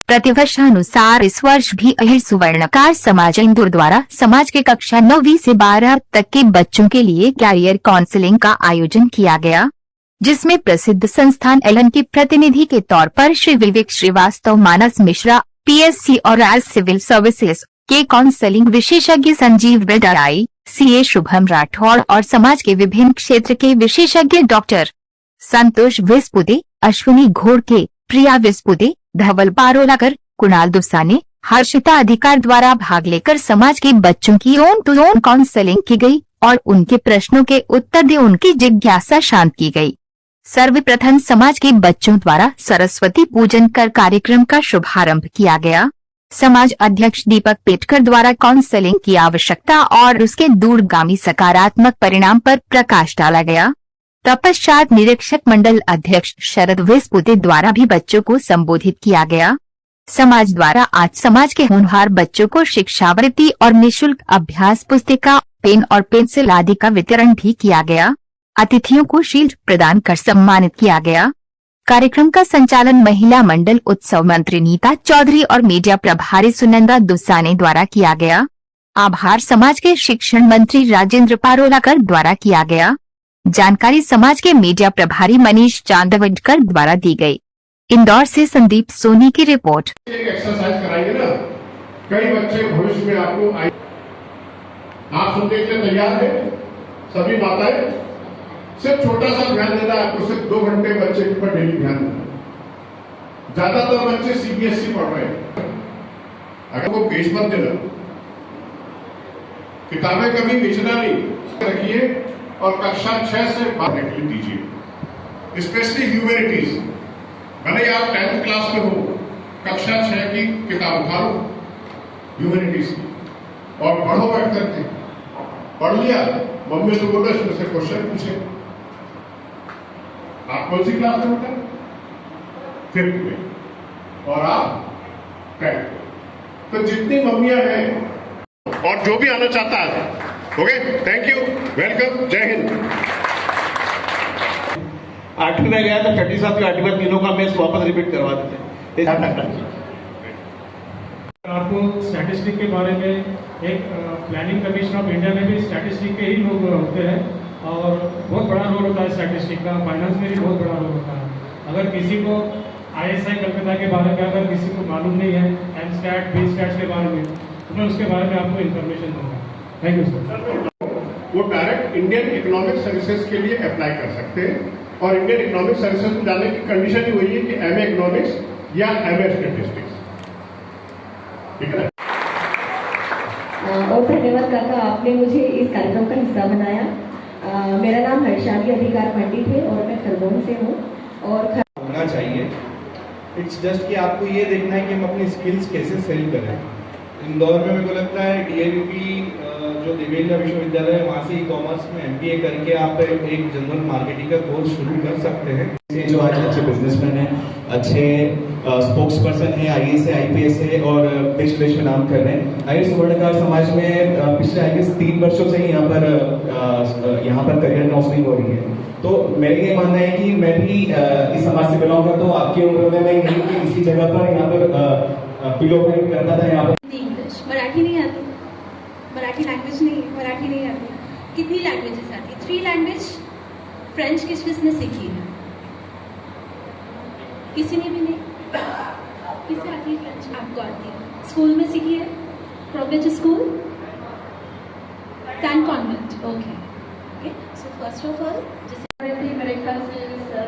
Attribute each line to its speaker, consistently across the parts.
Speaker 1: प्रतिवर्षानुसार इस वर्ष भी अहिर सुवर्णकार समाज इंदौर द्वारा समाज के कक्षा 9वीं से 12 तक के बच्चों के लिए कैरियर काउंसलिंग का आयोजन किया गया, जिसमें प्रसिद्ध संस्थान एलन के प्रतिनिधि के तौर पर श्री विवेक श्रीवास्तव, मानस मिश्रा पीएससी और एज सिविल सर्विसेज के काउंसलिंग विशेषज्ञ संजीव बेडराई, सीए शुभम राठौड़ और समाज के विभिन्न क्षेत्र के विशेषज्ञ डॉक्टर संतोष विस्पुदे, अश्विनी घोड़के, प्रिया विस्पुदे, धवल पारोलाकर, कुणाल दुसाने, हर्षिता अधिकार द्वारा भाग लेकर समाज के बच्चों की ओन टू ओन काउंसलिंग की गई और उनके प्रश्नों के उत्तर दे उनकी जिज्ञासा शांत की गई। सर्वप्रथम समाज के बच्चों द्वारा सरस्वती पूजन कर कार्यक्रम का शुभारंभ किया गया। समाज अध्यक्ष दीपक पेटकर द्वारा काउंसलिंग की आवश्यकता और उसके दूरगामी सकारात्मक परिणाम पर प्रकाश डाला गया। तत्पश्चात निरीक्षक मंडल अध्यक्ष शरद विस्पुदे द्वारा भी बच्चों को संबोधित किया गया। समाज द्वारा आज समाज के होनहार बच्चों को शिक्षावृत्ति और निःशुल्क अभ्यास पुस्तिका, पेन और पेंसिल आदि का वितरण भी किया गया। अतिथियों को शील्ड प्रदान कर सम्मानित किया गया। कार्यक्रम का संचालन महिला मंडल उत्सव मंत्री नीता चौधरी और मीडिया प्रभारी सुनंदा दुसाने द्वारा किया गया। आभार समाज के शिक्षण मंत्री राजेंद्र पारोलाकर द्वारा किया गया। जानकारी समाज के मीडिया प्रभारी मनीष चांदवडकर द्वारा दी गई। इंदौर से संदीप सोनी की रिपोर्ट।
Speaker 2: एक एक्सरसाइज कराएंगे ना, कई बच्चे भविष्य में आपको आप सुनने के लिए तैयार है। सभी माताएं सिर्फ छोटा सा ध्यान देना, आपको सिर्फ 2 घंटे बच्चे के ऊपर डेली ध्यान देना। ज्यादातर बच्चे सीबीएसई पढ़ रहे हैं, अगर वो पेज मत देना, किताबें कभी बेचना नहीं, रखिए और कक्षा 6 से बाहर के लिए दीजिए। स्पेशली ह्यूमैनिटीज, भले आप 10th क्लास में हो, कक्षा 6 की किताब उठा लो ह्यूमैनिटीज की और पढ़ो बैठ करके। पढ़ लिया, मम्मी से बोलो इसमें से क्वेश्चन पूछे। आप कौन सी क्लास में होते हैं? 5th में और आप 10th में। तो जितनी मम्मियां हैं और जो भी आना चाहता है, ओके, थैंक यू, वेलकम, जय हिंद।
Speaker 3: 8वीं में गया तो 37 की 8वीं बार तीनों का मैच वापस रिपीट करवा देते।
Speaker 4: आपको स्टैटिस्टिक के बारे में एक प्लानिंग कमीशन ऑफ इंडिया में भी स्टैटिस्टिक के ही लोग होते हैं और बहुत बड़ा रोल होता है स्टैटिस्टिक का। फाइनेंस में भी बहुत बड़ा रोल होता है। अगर किसी को ISI कलकत्ता के बारे में अगर किसी को मालूम नहीं है, एमस्टैट, बीस्टैट के बारे में, तो मैं उसके बारे में आपको इन्फॉर्मेशन दूंगा। Thank you sir.
Speaker 2: वो डायरेक्ट इंडियन इकोनॉमिक सर्विसेज के लिए अप्लाई कर सकते हैं और इंडियन इकोनॉमिक सर्विसेज में जाने की कंडीशन ही वही है कि MA इकोनॉमिक्स या MA स्टैटिस्टिक्स, ठीक है।
Speaker 5: और धन्यवाद काका, आपने मुझे इस कार्यक्रम का हिस्सा बनाया। मेरा नाम हर्षाली अधिकार पंडित है और मैं खरगोन से हूँ। और
Speaker 6: होना चाहिए, इट्स जस्ट कि आपको ये देखना है कि हम अपनी स्किल्स कैसे सेल करें। इंदौर में मेरे को लगता है DAVP जो दिव्यांग विश्वविद्यालय है, वहाँ से ई-कॉमर्स में MBA करके आप एक जनरल मार्केटिंग का कोर्स शुरू कर सकते हैं।
Speaker 7: जो आज अच्छे बिजनेसमैन हैं, अच्छे स्पोक्स पर्सन है, IAS है, IPS है और देश विदेश में नाम कर रहे हैं। अहिर सुवर्णकार समाज में पिछले IAS 3 वर्षों से ही यहाँ पर करियर काउंसलिंग हो रही है। तो मेरा ये मानना है कि मैं भी इस समाज से बिलोंग करता हूँ। आपकी उम्र में मैं यहीं की इसी जगह पर यहाँ पर पिलो फाइट करता था। यहाँ पर
Speaker 8: मराठी नहीं आती, मराठी लैंग्वेज नहीं, मराठी नहीं आती। कितनी लैंग्वेजेस आती? 3 लैंग्वेज। फ्रेंच किस किसने सीखी है? किसी ने भी नहीं। किसे आती है फ्रेंच? आपको आती है? स्कूल में सीखी है? From which school? सैन convent. Okay okay. So first of all
Speaker 5: मेरे ख्याल से सर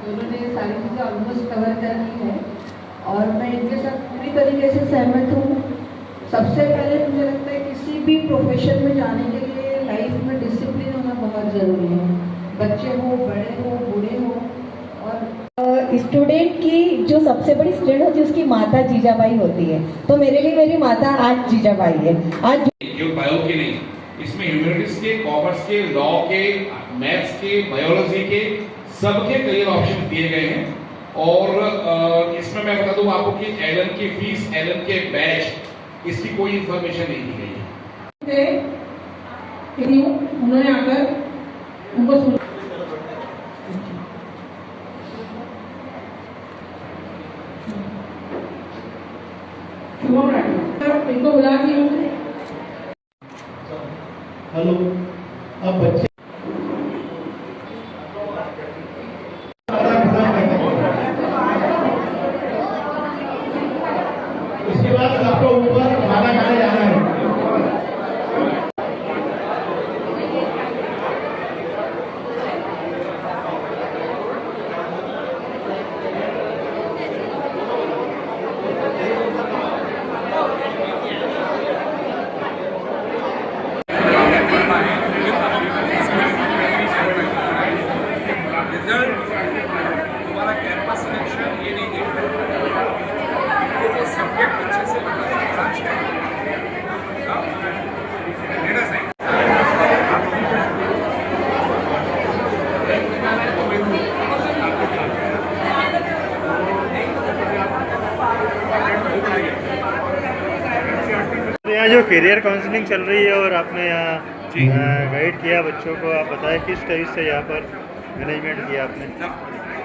Speaker 5: उन्होंने सारी चीज़ें ऑलमोस्ट कवर कर ली है और मैं इनके साथ पूरी तरीके से सहमत हूँ। सबसे पहले मुझे लगता है किसी भी प्रोफेशन में जाने के लिए लाइफ में डिसिप्लिन होना बहुत ज़रूरी है। बच्चे हो, बड़े हो, बूढ़े हो। और
Speaker 9: स्टूडेंट की जो सबसे बड़ी स्टूडेंट होती है उसकी माता जीजाबाई होती है। तो मेरे लिए मेरी माता आज जीजाबाई है। आज
Speaker 10: केवल बायो के नहीं, इसमें ह्यूमैनिटीज के, कॉमर्स के, लॉ के, मैथ्स के, बायोलॉजी के, सबके करियर ऑप्शन दिए गए हैं। और इसमें मैं बता दूं आपको कि एलन की फीस, एलन के बैच, इसकी कोई इंफॉर्मेशन नहीं दी गई है।
Speaker 5: उन्होंने आकर उनको शुभम राठी इनको बुलाती हूँ।
Speaker 3: हेलो, अब बच्चे इसके बाद सबको ऊपर खाना खाने जाना है।
Speaker 10: तुम्हारा कैंपस सिलेक्शन ये नहीं देखा, वो सब्जेक्ट अच्छे से
Speaker 11: यहाँ जो करियर काउंसलिंग चल रही है और आपने यहाँ गाइड किया बच्चों को, आप बताएं किस तरह से यहाँ पर मैनेजमेंट किया आपने?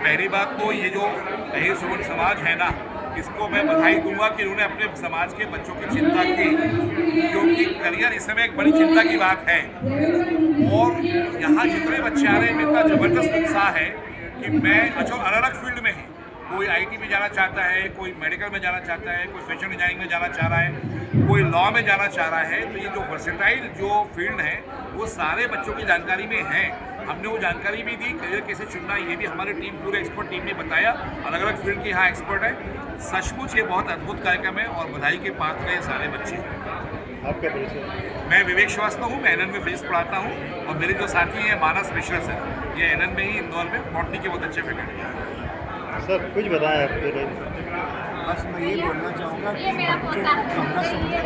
Speaker 10: पहली बात तो ये जो अहिर सुवर्ण समाज है ना, इसको मैं बधाई दूंगा कि उन्होंने अपने समाज के बच्चों की चिंता की, क्योंकि करियर इस समय एक बड़ी चिंता की बात है। और यहाँ जितने बच्चे आ रहे हैं, इतना ज़बरदस्त उत्साह है कि मैं अच्छा अलग अलग फील्ड में है, कोई आईटी में जाना चाहता है, कोई मेडिकल में जाना चाहता है, कोई फैशन डिजाइनिंग में जाना चाह रहा है, कोई लॉ में जाना चाह रहा है। तो ये जो वर्सेटाइल जो फील्ड है वो सारे बच्चों की जानकारी में है। हमने वो जानकारी भी दी, करियर कैसे चुनना ये भी हमारी टीम, पूरे एक्सपर्ट टीम ने बताया। अलग अलग फील्ड के यहाँ एक्सपर्ट है। सचमुच ये बहुत अद्भुत कार्यक्रम है और बधाई के पात्र हैं सारे बच्चे।
Speaker 11: आपका परिचय?
Speaker 10: मैं विवेक श्रीवास्तव हूँ, मैं एनएन में फिजिक्स पढ़ाता हूँ और मेरे जो साथी हैं मानस मिश्रा सर, ये एनएन में ही इंदौर में बॉटनी के बहुत अच्छे फैकल्टी हैं।
Speaker 11: सर कुछ बताएं आपके?
Speaker 12: बस मैं ये बोलना चाहूँगा कि बच्चों को पढ़ना समझे,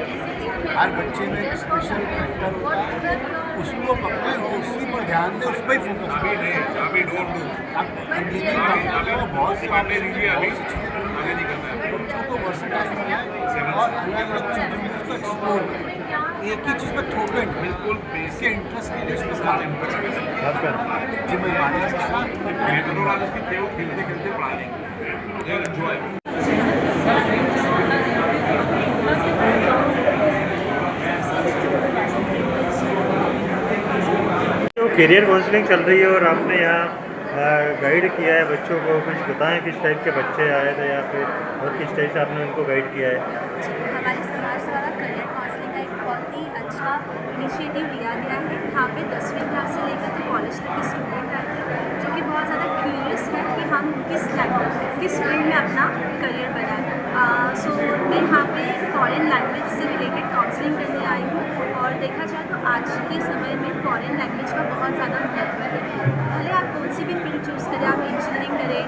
Speaker 12: हर बच्चे में एक स्पेशल कैरेक्टर होता है, उसको पकड़े और उसी पर ध्यान दें, उस पर ही फोकस करें। अब इंजीनियरिंग पढ़ने के बाद बहुत सी बच्चों को वर्सेटाइल बनाए और अलग अलग चीज़ों में उसको एक्सप्लोर करें। एक ही चीज़ पर थोपे बिल्कुल इसके इंटरेस्ट के लिए उसको काम करें। जी मैं मानस मिश्रा खेलते खेलते पढ़ा लेंगे।
Speaker 11: जो करियर काउंसलिंग चल रही है और आपने यहाँ गाइड किया है बच्चों को, कुछ बताएं किस टाइप के बच्चे आए थे या फिर और किस टाइप से आपने उनको गाइड किया है?
Speaker 8: हमारे समाज द्वारा करियर काउंसलिंग का एक बहुत ही अच्छा इनिशिएटिव लिया गया है। यहाँ पे 10वीं क्लास से लेकर तो कॉलेज तक के स्टूडेंट आए थे जो कि बहुत ज़्यादा क्यूरियस है कि हम किस फील्ड में अपना करियर बनाएं। सो मैं यहाँ पे फॉरेन लैंग्वेज से रिलेटेड काउंसलिंग करने आई हूँ और देखा जाए तो आज के समय में फॉरेन लैंग्वेज का बहुत ज़्यादा महत्व है। भले आप कौन सी भी फील्ड चूज़ करें, आप इंजीनियरिंग करें,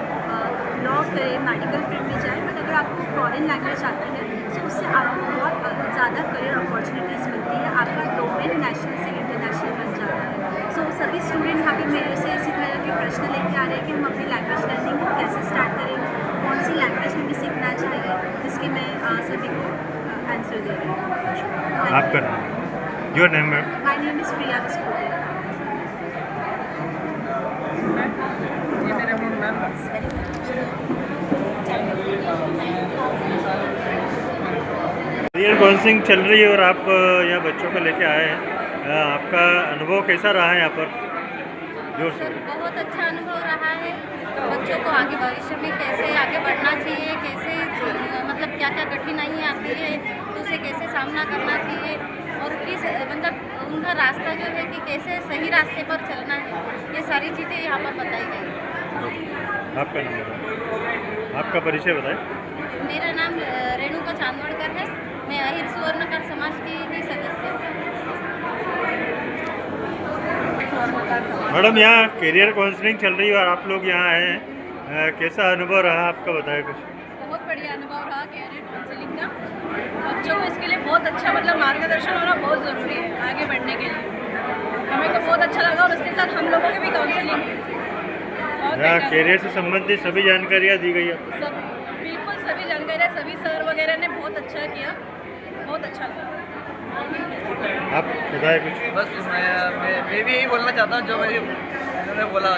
Speaker 8: लॉ करें, मेडिकल फील्ड में जाएं, बट अगर आपको फॉरेन लैंग्वेज आती है तो उससे आपको बहुत ज़्यादा करियर अपॉर्चुनिटीज़ मिलती है। आपका डोमेन नेशनल से इंटरनेशनल बन जाता है। सो सभी स्टूडेंट यहाँ पे मेरे से इसी तरह के प्रश्न लेके आ रहे हैं कि हम अपनी लैंग्वेज लर्निंग कैसे स्टार्ट करें, कौन सी लैंग्वेज हमें सीखना चाहिए, जिसके मैं सभी को आंसर दे रही हूँ।
Speaker 11: आपका नाम? Your name ma'am?
Speaker 8: My name is Priya Visphote.
Speaker 11: Career counselling चल रही है और आप यहाँ बच्चों को लेके आए हैं, आपका अनुभव कैसा रहा है यहाँ पर? जोर से।
Speaker 13: बहुत अच्छा अनुभव रहा है। बच्चों को आगे भविष्य में कैसे आगे बढ़ना चाहिए, कैसे मतलब क्या क्या कठिनाइयाँ आती है तो उसे कैसे सामना करना चाहिए और किस मतलब उनका रास्ता जो है कि कैसे सही रास्ते पर चलना है, ये सारी चीज़ें यहाँ पर बताई गई।
Speaker 11: आपका नाम? आपका परिचय बताएं।
Speaker 13: मेरा नाम रेणुका चांदवड़कर है, मैं अहिर सुवर्णकार समाज की ही सदस्य हूँ।
Speaker 11: मैडम यहाँ करियर काउंसलिंग चल रही है और आप लोग यहाँ आए हैं, कैसा अनुभव रहा आपका, बताएं कुछ?
Speaker 14: बहुत बढ़िया अनुभव रहा करियर काउंसलिंग का। बच्चों को इसके लिए बहुत अच्छा मतलब मार्गदर्शन होना बहुत ज़रूरी है आगे बढ़ने के लिए। हमें तो बहुत अच्छा लगा और उसके साथ हम लोगों की भी काउंसलिंग है।
Speaker 11: यहाँ करियर से संबंधित सभी जानकारियाँ दी गई है?
Speaker 14: सब बिल्कुल सभी जानकारियाँ सभी सर वगैरह ने बहुत अच्छा किया, बहुत अच्छा लगा।
Speaker 11: आप बताएं कुछ?
Speaker 15: बस मैं भी यही बोलना चाहता हूँ जो मैंने बोला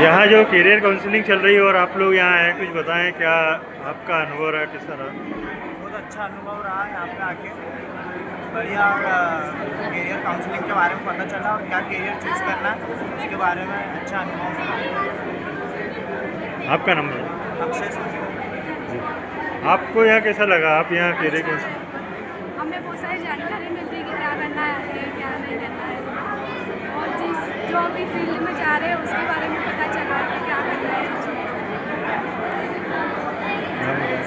Speaker 11: यहाँ जो करियर काउंसलिंग चल रही है और आप लोग यहाँ आए, कुछ बताएं क्या आपका अनुभव रहा, किस तरह?
Speaker 15: बहुत अच्छा अनुभव रहा यहाँ पे आके, बढ़िया करियर काउंसलिंग के बारे में पता चला और क्या करियर चूज करना उसके बारे में अच्छा अनुभव रहा।
Speaker 11: आपका नंबर?
Speaker 15: अक्षय।
Speaker 11: आपको यहाँ कैसा लगा? आप यहाँ करियर काउंसलिंग?
Speaker 8: हमें बहुत सारी जानकारी मिलती है कि क्या करना है क्या नहीं करना है, और जो भी फील्ड में जा रहे हैं उसके बारे में पता चला कि क्या करना है।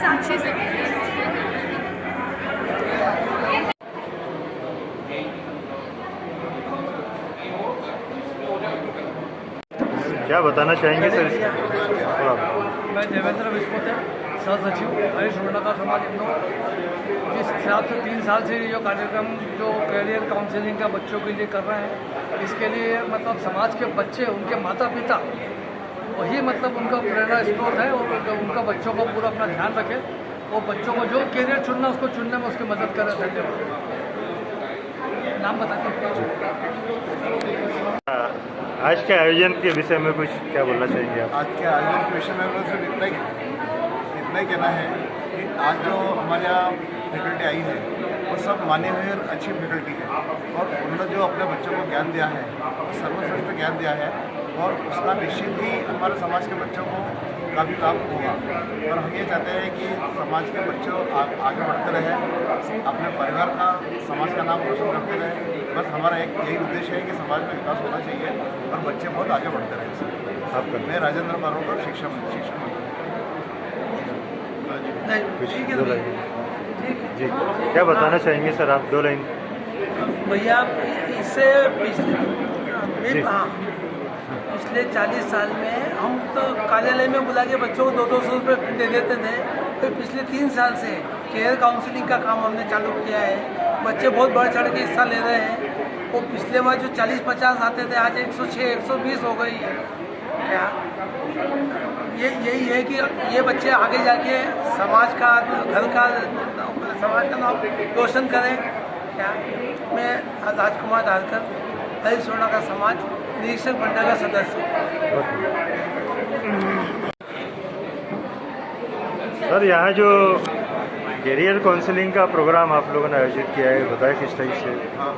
Speaker 8: साक्षी से
Speaker 11: क्या बताना चाहेंगे सर?
Speaker 16: मैं देवेंद्र विस्पोते, सह सचिव हरीश वर्णकार समाज इंदौर। जिस हिसाब से 3 साल से जो कार्यक्रम जो करियर काउंसलिंग का बच्चों के लिए कर रहे हैं, इसके लिए मतलब समाज के बच्चे, उनके माता पिता वही मतलब उनका प्रेरणा स्रोत है, और उनका बच्चों को पूरा अपना ध्यान रखे, वो बच्चों को जो करियर चुनना उसको चुनने में उसकी मदद करें। धन्यवाद। नाम बताते।
Speaker 11: आज के आयोजन के विषय में कुछ क्या बोलना चाहेंगे आप?
Speaker 17: आज के आयोजन के विषय में सिर्फ इतना ही कहना है कि आज जो हमारे यहाँ फैकल्टी आई है वो सब माने हुए और अच्छी फैकल्टी है, और उन्होंने जो अपने बच्चों को ज्ञान दिया है सर्वश्रेष्ठ ज्ञान दिया है, और उसका निश्चित ही हमारे समाज के बच्चों को काफ़ी लाभ होगा। और हम ये चाहते हैं कि समाज के बच्चों आगे बढ़ते रहे, अपने परिवार का समाज का नाम रोशन करते रहे। बस हमारा एक यही उद्देश्य है कि समाज में विकास होना चाहिए और बच्चे बहुत आगे बढ़ते रहे।
Speaker 11: आपका?
Speaker 17: मैं राजेंद्र बारोकर, शिक्षा मंत्री।
Speaker 11: जी, क्या बताना चाहेंगे सर आप? 2 लाइन
Speaker 16: भैया। इससे पिछले 40 साल में हम तो कार्यालय में बुला के बच्चों को 200 रुपये दे देते थे, फिर पिछले 3 साल से करियर काउंसलिंग का काम हमने चालू किया है। बच्चे बहुत बढ़ चढ़ के हिस्सा ले रहे हैं। वो पिछले बार जो 40-50 आते थे, आज 106-120 हो गई है। क्या यही है कि ये बच्चे आगे जाके समाज का, घर का, समाज का नाम रोशन करें। क्या मैं राजकुमार धारकर, हरीश वर्णकार समाज निरीक्षक मंडल का सदस्य।
Speaker 11: सर यहाँ जो करियर काउंसलिंग का प्रोग्राम आप लोगों ने आयोजित किया है, बताएं किस टाइप से?
Speaker 17: हाँ,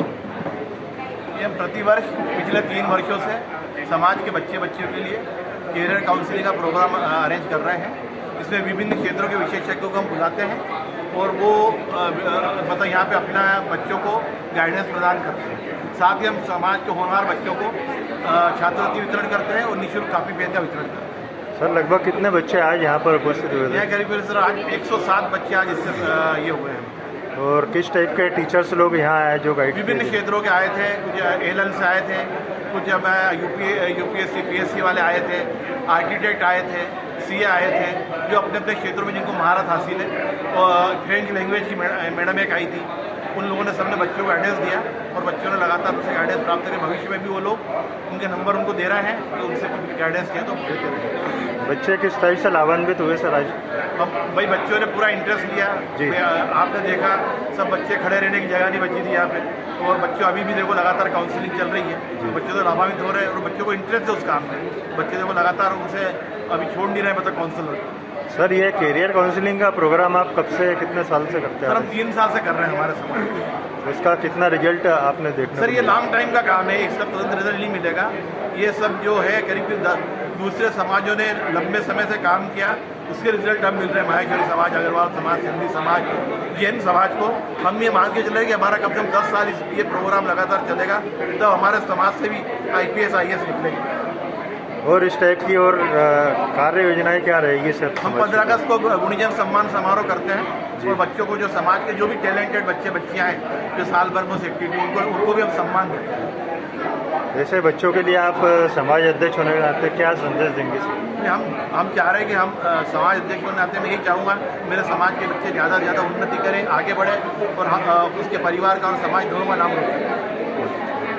Speaker 17: ये हम प्रतिवर्ष पिछले 3 वर्षों से समाज के बच्चों के लिए करियर काउंसलिंग का प्रोग्राम अरेंज कर रहे हैं। इसमें विभिन्न क्षेत्रों के विशेषज्ञों को हम बुलाते हैं और वो मतलब यहाँ पे अपना बच्चों को गाइडेंस प्रदान करते हैं। साथ ही हम समाज के होनहार बच्चों को छात्रवृत्ति वितरण करते हैं और निःशुल्क कापी पेन का वितरण करते हैं।
Speaker 11: सर लगभग कितने बच्चे आज यहाँ पर उपस्थित हुए थे?
Speaker 17: यह करीब सर आज 107 बच्चे आज इससे ये हुए हैं।
Speaker 11: और किस टाइप के टीचर्स लोग यहाँ आए जो गाइड?
Speaker 17: विभिन्न क्षेत्रों के आए थे, कुछ एएलएल से आए थे, कुछ यूपीएससी पीएससी वाले आए थे, आर्किटेक्ट आए थे, सीए आए थे, जो अपने अपने क्षेत्रों में जिनको महारत हासिल है। और फ्रेंच लैंग्वेज की मैडम एक आई थी, उन लोगों ने सबने बच्चों को गाइडेंस दिया और बच्चों ने लगातार उनसे गाइडेंस प्राप्त करके भविष्य में भी वो लोग उनके नंबर उनको दे रहे हैं तो उनसे गाइडेंस किया तो देते रहे।
Speaker 11: बच्चे किस टाइप से लाभान्वित हुए सर आज?
Speaker 17: भाई बच्चों ने पूरा इंटरेस्ट लिया। आपने देखा सब बच्चे खड़े रहने की जगह नहीं बची थी यहाँ पे, और बच्चों अभी भी देखो लगातार काउंसलिंग चल रही है, बच्चों तो लाभान्वित हो रहे हैं और बच्चों को इंटरेस्ट है उस काम में। बच्चे देखो लगातार उनसे अभी छोड़ नहीं रहे मतलब काउंसलर।
Speaker 11: सर ये करियर काउंसलिंग का प्रोग्राम आप कब से, कितने साल से करते हैं?
Speaker 17: सर हम 3 साल से कर रहे हैं हमारे समाज में।
Speaker 11: उसका कितना रिजल्ट आपने देखा?
Speaker 17: सर ये लॉन्ग टाइम का काम है, इसका तुरंत रिजल्ट नहीं मिलेगा। ये सब जो है करीब दूसरे समाजों ने लंबे समय से काम किया, उसके रिजल्ट अब मिल रहे हैं। माहेश्वरी समाज, अग्रवाल समाज, सिंधी समाज, जैन समाज को हम ये मान के चल रहे हैं कि हमारा कम से कम 10 साल ये प्रोग्राम लगातार चलेगा, तब हमारे समाज से भी IPS IAS निकलेंगे।
Speaker 11: और इस टाइप की और कार्य योजनाएं क्या रहेगी सर?
Speaker 17: हम 15 अगस्त को गुणीजन सम्मान समारोह करते हैं और बच्चों को जो समाज के जो भी टैलेंटेड बच्चियाँ हैं जो साल भर में एक्टिविटी उनको भी हम सम्मान देते हैं।
Speaker 11: जैसे बच्चों के लिए आप समाज अध्यक्ष होने के नाते क्या संदेश देंगे सर?
Speaker 17: हम चाह रहे हैं कि हम समाज अध्यक्ष होने नाते मैं यही चाहूँगा मेरे समाज के बच्चे ज़्यादा से ज़्यादा उन्नति करें, आगे बढ़े और उसके परिवार का और समाज दोनों का नाम रोशन।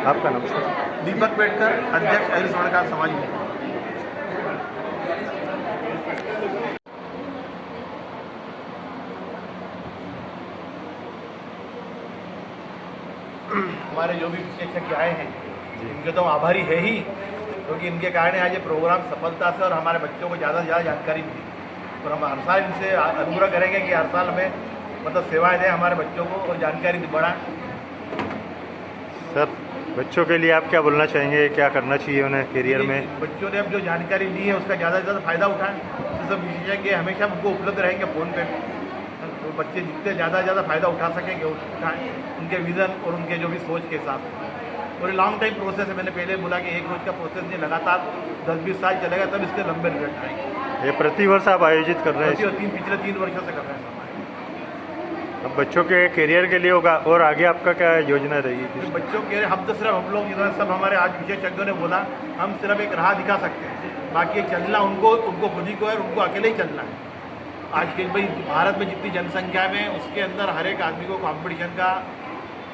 Speaker 11: आपका नाम सर?
Speaker 17: दीपक पेटकर, अध्यक्ष हरीश वर्णकार समाज। हमारे जो भी विशेषज्ञ आए हैं इनके तो आभारी है ही,
Speaker 3: क्योंकि इनके कारण आज ये प्रोग्राम सफलता से और हमारे बच्चों को ज़्यादा से ज़्यादा जानकारी मिली। और हम हर साल इनसे अनुग्रह करेंगे कि हर साल हमें मतलब सेवाएं दें हमारे बच्चों को और जानकारी बढ़ाएं।
Speaker 11: सर, बच्चों के लिए आप क्या बोलना चाहेंगे, क्या करना चाहिए उन्हें करियर में?
Speaker 3: बच्चों ने अब जो जानकारी ली है उसका ज़्यादा से ज़्यादा फायदा उठाएं। तो सब विशेषज्ञ हमेशा उनको उपलब्ध रहेंगे फ़ोन पे, तो बच्चे जितने ज़्यादा से ज़्यादा फायदा उठा सकेंगे उठाएँ उनके विज़न और उनके जो भी सोच के हिसाब से। और ये लॉन्ग टाइम प्रोसेस है, मैंने पहले बोला कि एक रोज का प्रोसेस नहीं, लगातार 10-20 साल चलेगा तब इसके लंबे रिजल्ट आएंगे।
Speaker 11: ये प्रति वर्ष आप आयोजित कर रहे हैं?
Speaker 3: पिछले 3 वर्षों से कर रहे हैं।
Speaker 11: अब बच्चों के करियर के लिए होगा और आगे आपका क्या योजना रहेगी?
Speaker 3: बच्चों के हम तो सिर्फ हम लोग जिन्होंने सब हमारे आज विशेषज्ञों ने बोला, हम सिर्फ एक राह दिखा सकते हैं, बाकी चलना उनको खुद ही को है, उनको अकेले ही चलना है। आज के भाई भारत में जितनी जनसंख्या में उसके अंदर हर एक आदमी को कॉम्पिटिशन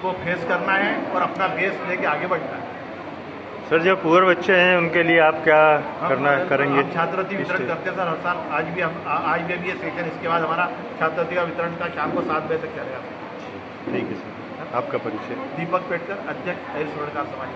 Speaker 3: को फेस करना है और अपना बेस लेके आगे बढ़ना है।
Speaker 11: सर, जो पुअर बच्चे हैं उनके लिए आप क्या करेंगे?
Speaker 3: हम छात्रवृत्ति वितरण करते हैं सर हर साल। आज भी ये सेशन, इसके बाद हमारा छात्रवृत्ति का वितरण का शाम को 7 बजे तक चलेगा।
Speaker 11: ठीक है सर, आपका परिचय?
Speaker 3: दीपक पेटकर, अध्यक्ष अहिर सुवर्णकार समाज।